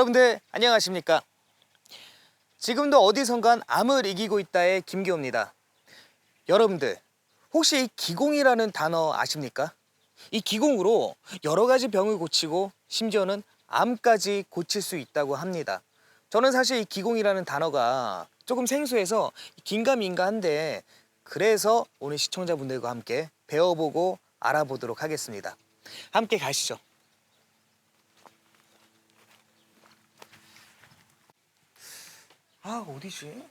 여러분들 안녕하십니까? 지금도 어디선간 암을 이기고 있다의 김기호입니다. 여러분들 혹시 이 기공이라는 단어 아십니까? 이 기공으로 여러 가지 병을 고치고 심지어는 암까지 고칠 수 있다고 합니다. 저는 사실 이 기공이라는 단어가 조금 생소해서 긴가민가한데, 그래서 오늘 시청자분들과 함께 배워보고 알아보도록 하겠습니다. 함께 가시죠. 아, 어디지?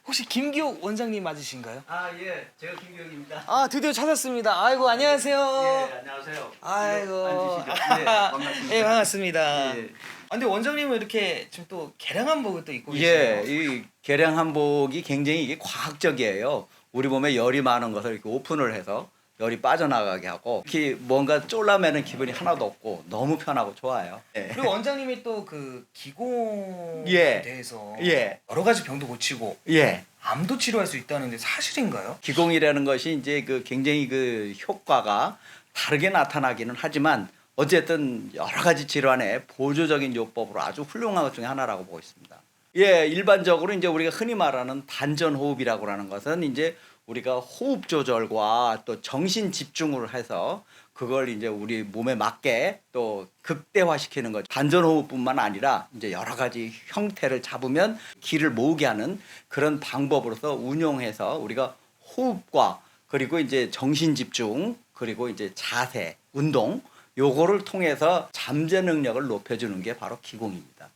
혹시 김기호 원장님 맞으신가요? 아, 예. 제가 김기혁입니다. 아, 드디어 찾았습니다. 아이고, 안녕하세요. 예, 안녕하세요. 아이고. 앉으시죠. 예, 반갑습니다. 예, 반갑습니다. 예. 아, 근데 원장님은 이렇게 지금 또 개량 한복을 또 입고 예, 계세요. 이 계량 한복이 굉장히 이게 과학적이에요. 우리 몸에 열이 많은 것을 이렇게 오픈을 해서 열이 빠져나가게 하고, 특히 뭔가 쫄라매는 기분이 하나도 없고 너무 편하고 좋아요. 예. 그리고 원장님이 또 그 기공에 예. 대해서 예. 여러 가지 병도 고치고 예. 암도 치료할 수 있다는데 사실인가요? 기공이라는 것이 이제 그 굉장히 그 효과가 다르게 나타나기는 하지만 어쨌든 여러 가지 질환의 보조적인 요법으로 아주 훌륭한 것 중에 하나라고 보고 있습니다. 예, 일반적으로 이제 우리가 흔히 말하는 단전호흡이라고 하는 것은 이제 우리가 호흡 조절과 또 정신 집중을 해서 그걸 이제 우리 몸에 맞게 또 극대화시키는 거죠. 단전호흡뿐만 아니라 이제 여러 가지 형태를 잡으면 기를 모으게 하는 그런 방법으로서 운용해서 우리가 호흡과 그리고 이제 정신 집중 그리고 이제 자세, 운동 요거를 통해서 잠재 능력을 높여주는 게 바로 기공입니다.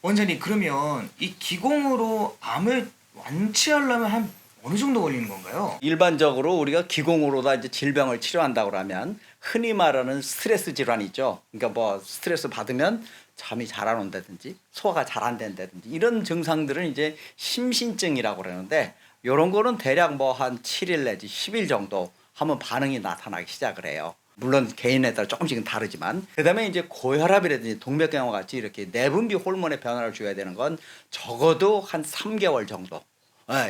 원장님, 그러면 이 기공으로 암을 완치하려면 한 어느 정도 걸리는 건가요? 일반적으로 우리가 기공으로다 이제 질병을 치료한다고 하면 흔히 말하는 스트레스 질환이 있죠. 그러니까 뭐 스트레스 받으면 잠이 잘 안 온다든지 소화가 잘 안 된다든지 이런 증상들은 이제 심신증이라고 그러는데, 이런 거는 대략 뭐 한 7일 내지 10일 정도 하면 반응이 나타나기 시작을 해요. 물론 개인에 따라 조금씩은 다르지만, 그다음에 이제 고혈압이라든지 동맥경화 같이 이렇게 내분비 호르몬의 변화를 줘야 되는 건 적어도 한 3개월 정도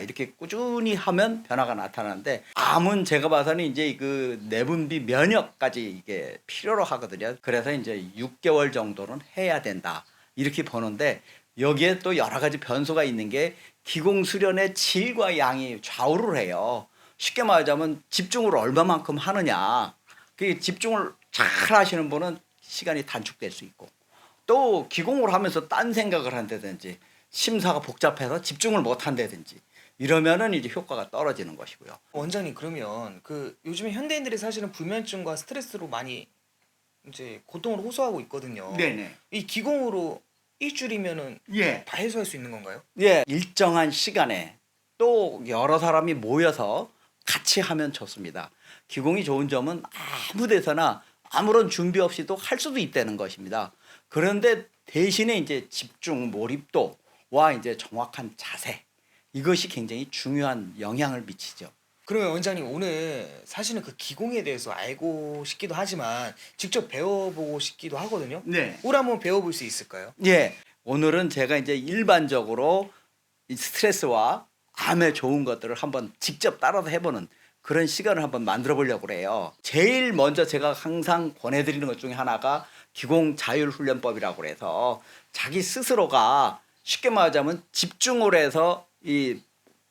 이렇게 꾸준히 하면 변화가 나타나는데, 암은 제가 봐서는 이제 그 내분비 면역까지 이게 필요로 하거든요. 그래서 이제 6개월 정도는 해야 된다 이렇게 보는데, 여기에 또 여러 가지 변수가 있는 게 기공 수련의 질과 양이 좌우를 해요. 쉽게 말하자면 집중을 얼마만큼 하느냐. 그 집중을 잘 하시는 분은 시간이 단축될 수 있고, 또 기공을 하면서 딴 생각을 한다든지 심사가 복잡해서 집중을 못 한다든지 이러면은 이제 효과가 떨어지는 것이고요. 원장님, 그러면 그 요즘에 현대인들이 사실은 불면증과 스트레스로 많이 이제 고통을 호소하고 있거든요. 네네. 이 기공으로 일주일이면은 예. 다 해소할 수 있는 건가요? 예. 일정한 시간에 또 여러 사람이 모여서 같이 하면 좋습니다. 기공이 좋은 점은 아무 데서나 아무런 준비 없이도 할 수도 있다는 것입니다. 그런데 대신에 이제 집중 몰입도와 이제 정확한 자세, 이것이 굉장히 중요한 영향을 미치죠. 그러면 원장님, 오늘 사실은 그 기공에 대해서 알고 싶기도 하지만 직접 배워보고 싶기도 하거든요. 네. 오늘 한번 배워볼 수 있을까요? 예. 오늘은 제가 이제 일반적으로 이 스트레스와 암에 좋은 것들을 한번 직접 따라서 해보는 그런 시간을 한번 만들어 보려고 그래요. 제일 먼저 제가 항상 권해드리는 것 중에 하나가 기공 자율훈련법이라고 그래서 자기 스스로가 쉽게 말하자면 집중을 해서 이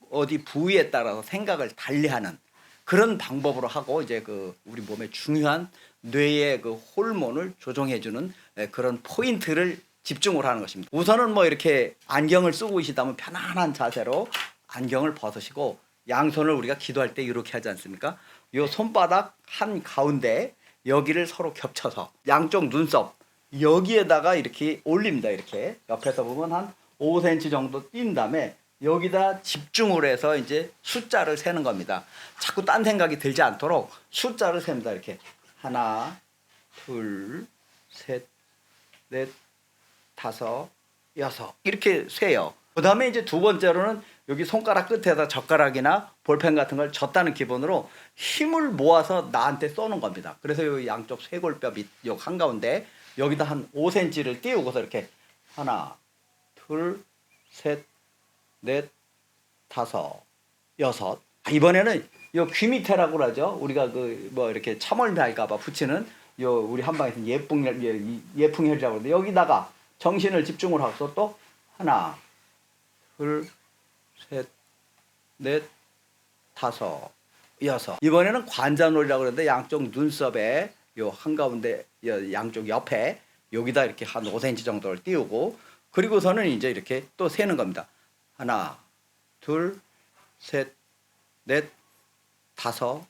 어디 부위에 따라서 생각을 달리하는 그런 방법으로 하고, 이제 그 우리 몸에 중요한 뇌의 그 호르몬을 조정해주는 그런 포인트를 집중을 하는 것입니다. 우선은 뭐 이렇게 안경을 쓰고 계시다면 편안한 자세로 안경을 벗으시고, 양손을 우리가 기도할 때 이렇게 하지 않습니까? 요 손바닥 한 가운데 여기를 서로 겹쳐서 양쪽 눈썹 여기에다가 이렇게 올립니다. 이렇게 옆에서 보면 한 5cm 정도 띈 다음에 여기다 집중을 해서 이제 숫자를 세는 겁니다. 자꾸 딴 생각이 들지 않도록 숫자를 셉니다. 이렇게 하나, 둘, 셋, 넷, 다섯, 여섯 이렇게 세요. 그 다음에 이제 두 번째로는 여기 손가락 끝에다 젓가락이나 볼펜 같은 걸 젓다는 기분으로 힘을 모아서 나한테 쏘는 겁니다. 그래서 요 양쪽 쇄골뼈 밑 요 한가운데 여기다 한 5cm를 띄우고서 이렇게 하나, 둘, 셋, 넷, 다섯, 여섯. 이번에는 요 귀 밑에라고 그러죠. 우리가 그 뭐 이렇게 참을날까봐 붙이는 요 우리 한방에서 예풍혈이라고 그러는데 여기다가 정신을 집중을 하고서 또 하나, 둘, 셋, 넷, 다섯, 여섯. 이번에는 관자놀이라고 그러는데 양쪽 눈썹에 요 한가운데 양쪽 옆에 여기다 이렇게 한 5cm 정도를 띄우고 그리고서는 이제 이렇게 또 세는 겁니다. 하나, 둘, 셋, 넷, 다섯,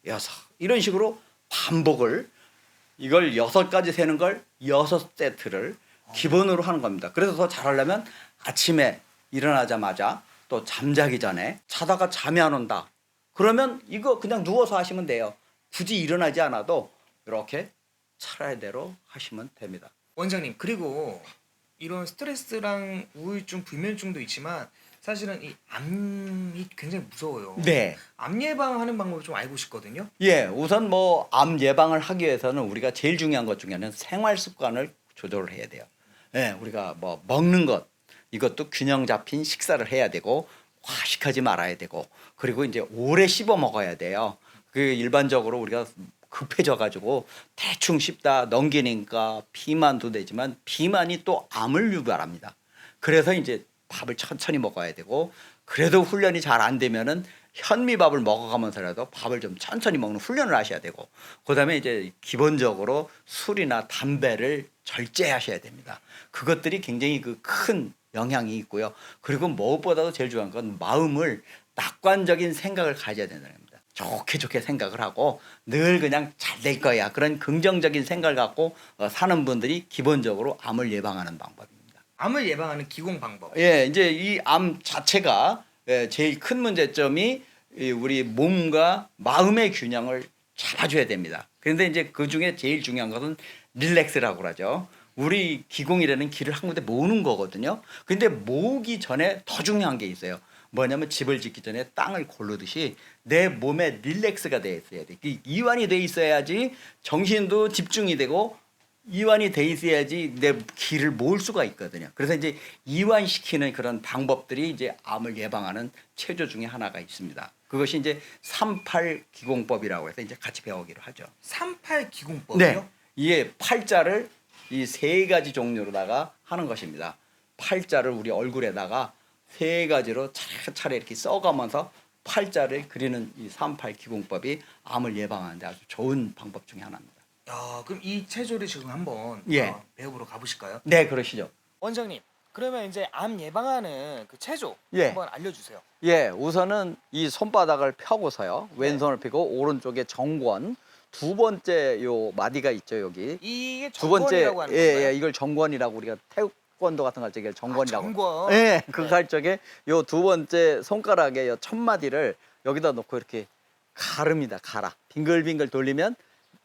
여섯. 이런 식으로 반복을 이걸 6가지 세는 걸 6세트를 기본으로 하는 겁니다. 그래서 더 잘하려면 아침에 일어나자마자 또 잠자기 전에 자다가 잠이 안 온다. 그러면 이거 그냥 누워서 하시면 돼요. 굳이 일어나지 않아도 이렇게 차례대로 하시면 됩니다. 원장님, 그리고 이런 스트레스랑 우울증, 불면증도 있지만 사실은 이 암이 굉장히 무서워요. 네. 암 예방하는 방법을 좀 알고 싶거든요. 예, 우선 뭐 암 예방을 하기 위해서는 우리가 제일 중요한 것 중에는 생활 습관을 조절을 해야 돼요. 예, 우리가 뭐 먹는 것 이것도 균형 잡힌 식사를 해야 되고 과식하지 말아야 되고 그리고 이제 오래 씹어 먹어야 돼요. 그 일반적으로 우리가 급해져 가지고 대충 씹다 넘기니까 비만도 되지만 비만이 또 암을 유발합니다. 그래서 이제 밥을 천천히 먹어야 되고 그래도 훈련이 잘 안 되면은 현미밥을 먹어가면서라도 밥을 좀 천천히 먹는 훈련을 하셔야 되고 그다음에 이제 기본적으로 술이나 담배를 절제하셔야 됩니다. 그것들이 굉장히 그 큰 영향이 있고요. 그리고 무엇보다도 제일 중요한 건 마음을 낙관적인 생각을 가져야 된다는 겁니다. 좋게 생각을 하고 늘 그냥 잘 될 거야 그런 긍정적인 생각을 갖고 사는 분들이 기본적으로 암을 예방하는 방법입니다. 암을 예방하는 기공 방법. 예, 이제 이 암 자체가 제일 큰 문제점이 우리 몸과 마음의 균형을 잡아줘야 됩니다. 그런데 이제 그 중에 제일 중요한 것은 릴렉스라고 그러죠. 우리 기공이라는 길을 한 군데 모으는 거거든요. 근데 모으기 전에 더 중요한 게 있어요. 뭐냐면 집을 짓기 전에 땅을 고르듯이 내 몸에 릴렉스가 돼 있어야 돼. 이완이 돼 있어야지 정신도 집중이 되고 이완이 돼 있어야지 내 길을 모을 수가 있거든요. 그래서 이제 이완시키는 그런 방법들이 이제 암을 예방하는 체조 중에 하나가 있습니다. 그것이 이제 38 기공법이라고 해서 이제 같이 배우기로 하죠. 38 기공법이요? 네. 이게 팔자를 이 3가지 종류로다가 하는 것입니다. 팔자를 우리 얼굴에다가 3가지로 차례차례 이렇게 써가면서 팔자를 그리는 이 38 기공법이 암을 예방하는데 아주 좋은 방법 중에 하나입니다. 야, 그럼 이 체조를 지금 한번 예. 배워보러 가보실까요? 네, 그러시죠. 원장님, 그러면 이제 암 예방하는 그 체조 예. 한번 알려주세요. 예, 우선은 이 손바닥을 펴고서요. 왼손을 펴고 오른쪽에 정권. 두 번째 요 마디가 있죠, 여기. 이게 두 번째 정권이라고 하는 건가요? 예, 이걸 정권이라고 우리가 태권도 같은 거 할 적에 정권이라고. 정권. 예, 그거 할 적에 요 두 번째 손가락에 요 첫 마디를 여기다 놓고 이렇게 가릅니다. 갈아. 빙글빙글 돌리면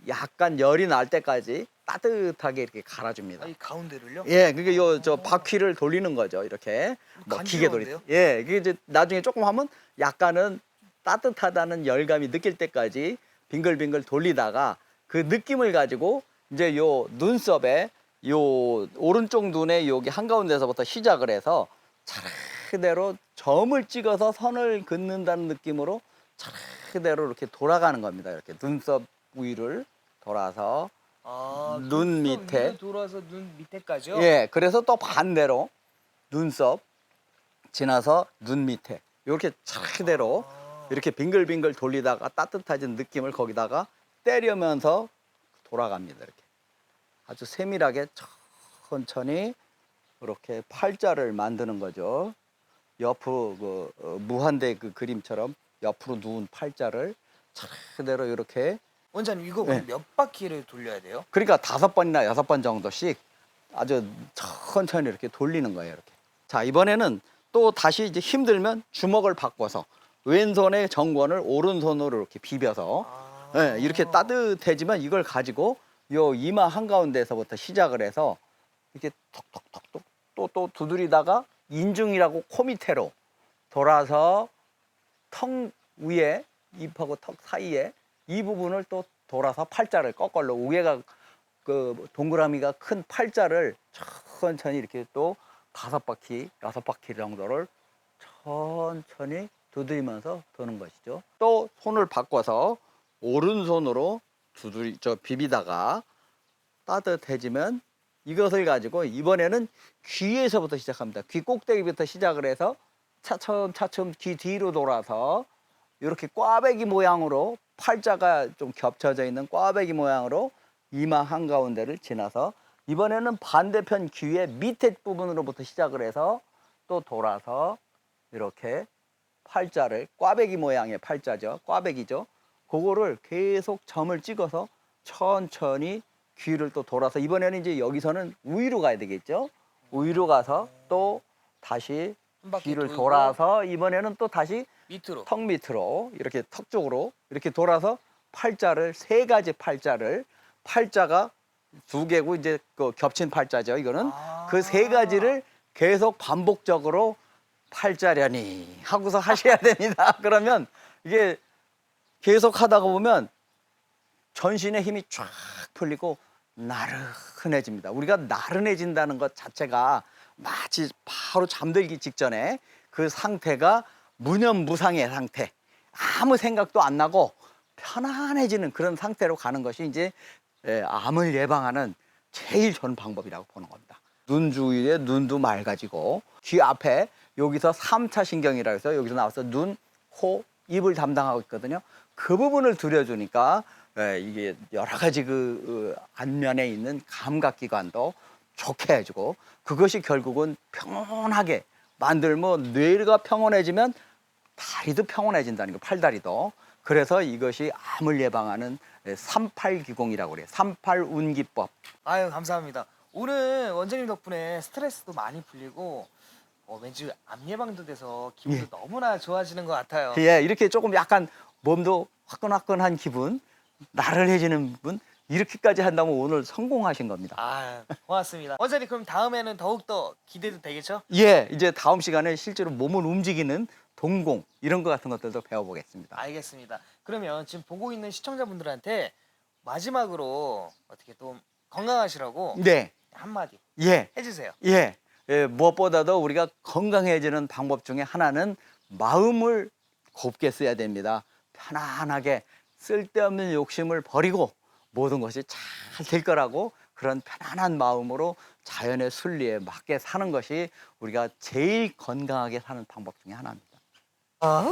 약간 열이 날 때까지 따뜻하게 이렇게 갈아줍니다. 이 가운데를요? 예, 그게 요 저 바퀴를 돌리는 거죠. 이렇게 뭐 기계 돌리. 간지러운데요? 예, 그게 이제 나중에 조금 하면 약간은 따뜻하다는 열감이 느낄 때까지 빙글빙글 돌리다가 그 느낌을 가지고 이제 요 눈썹에 요 오른쪽 눈에 여기 한가운데서부터 시작을 해서 차례대로 점을 찍어서 선을 긋는다는 느낌으로 차례대로 이렇게 돌아가는 겁니다. 이렇게 눈썹 위를 돌아서 눈 눈썹 밑에. 위로 돌아서 눈 밑에까지요? 예, 그래서 또 반대로 눈썹 지나서 눈 밑에 이렇게 차례대로 이렇게 빙글빙글 돌리다가 따뜻해진 느낌을 거기다가 때리면서 돌아갑니다. 이렇게 아주 세밀하게 천천히 이렇게 팔자를 만드는 거죠. 옆으로 무한대 그 그림처럼 옆으로 누운 팔자를 차례대로 이렇게. 원장님, 이거 네. 몇 바퀴를 돌려야 돼요? 그러니까 5번이나 6번 정도씩 아주 천천히 이렇게 돌리는 거예요. 이렇게. 자, 이번에는 또 다시 이제 힘들면 주먹을 바꿔서 왼손의 정권을 오른손으로 이렇게 비벼서 예, 이렇게 따뜻해지면 이걸 가지고 요 이마 한가운데에서부터 시작을 해서 이렇게 톡톡톡톡 또 두드리다가 인중이라고 코 밑으로 돌아서 턱 위에 입하고 턱 사이에 이 부분을 또 돌아서 팔자를 거꾸로 위에가 그 동그라미가 큰 팔자를 천천히 이렇게 또 5바퀴, 6바퀴 정도를 천천히 두드리면서 도는 것이죠. 또 손을 바꿔서 오른손으로 비비다가 따뜻해지면 이것을 가지고 이번에는 귀에서부터 시작합니다. 귀 꼭대기부터 시작을 해서 차츰 귀 뒤로 돌아서 이렇게 꽈배기 모양으로 팔자가 좀 겹쳐져 있는 꽈배기 모양으로 이마 한가운데를 지나서 이번에는 반대편 귀의 밑에 부분으로부터 시작을 해서 또 돌아서 이렇게 팔자를 꽈배기 모양의 팔자죠. 꽈배기죠. 그거를 계속 점을 찍어서 천천히 귀를 또 돌아서 이번에는 이제 여기서는 우위로 가야 되겠죠. 우위로 가서 또 다시 한 바퀴 귀를 돌고 돌아서 이번에는 또 다시 밑으로. 턱 밑으로 이렇게 턱 쪽으로 이렇게 돌아서 팔자를 세 가지 팔자가 두 개고 이제 그 겹친 팔자죠. 이거는 그 세 가지를 계속 반복적으로 팔자려니 하고서 하셔야 됩니다. 그러면 이게 계속 하다가 보면 전신의 힘이 쫙 풀리고 나른해집니다. 우리가 나른해진다는 것 자체가 마치 바로 잠들기 직전에 그 상태가 무념무상의 상태, 아무 생각도 안 나고 편안해지는 그런 상태로 가는 것이 이제 암을 예방하는 제일 좋은 방법이라고 보는 겁니다. 눈 주위에 눈도 맑아지고 귀 앞에 여기서 3차 신경이라 해서 여기서 나와서 눈, 코, 입을 담당하고 있거든요. 그 부분을 들여주니까 이게 여러 가지 그 안면에 있는 감각기관도 좋게 해주고 그것이 결국은 평온하게 만들면 뇌가 평온해지면 다리도 평온해진다는 거, 팔다리도. 그래서 이것이 암을 예방하는 38기공이라고 그래요. 38운기법. 아유, 감사합니다. 오늘 원장님 덕분에 스트레스도 많이 풀리고 왠지 암 예방도 돼서 기분도 너무나 좋아지는 것 같아요. 예, 이렇게 조금 약간 몸도 화끈화끈한 기분, 나른해지는 분 이렇게까지 한다면 오늘 성공하신 겁니다. 아, 고맙습니다. 원장님, 그럼 다음에는 더욱더 기대도 되겠죠? 예, 이제 다음 시간에 실제로 몸을 움직이는 동공 이런 것 같은 것들도 배워보겠습니다. 알겠습니다. 그러면 지금 보고 있는 시청자분들한테 마지막으로 어떻게 좀 건강하시라고 네, 한마디 예, 해주세요. 예, 무엇보다도 우리가 건강해지는 방법 중에 하나는 마음을 곱게 써야 됩니다. 편안하게 쓸데없는 욕심을 버리고 모든 것이 잘 될 거라고 그런 편안한 마음으로 자연의 순리에 맞게 사는 것이 우리가 제일 건강하게 사는 방법 중에 하나입니다. 아.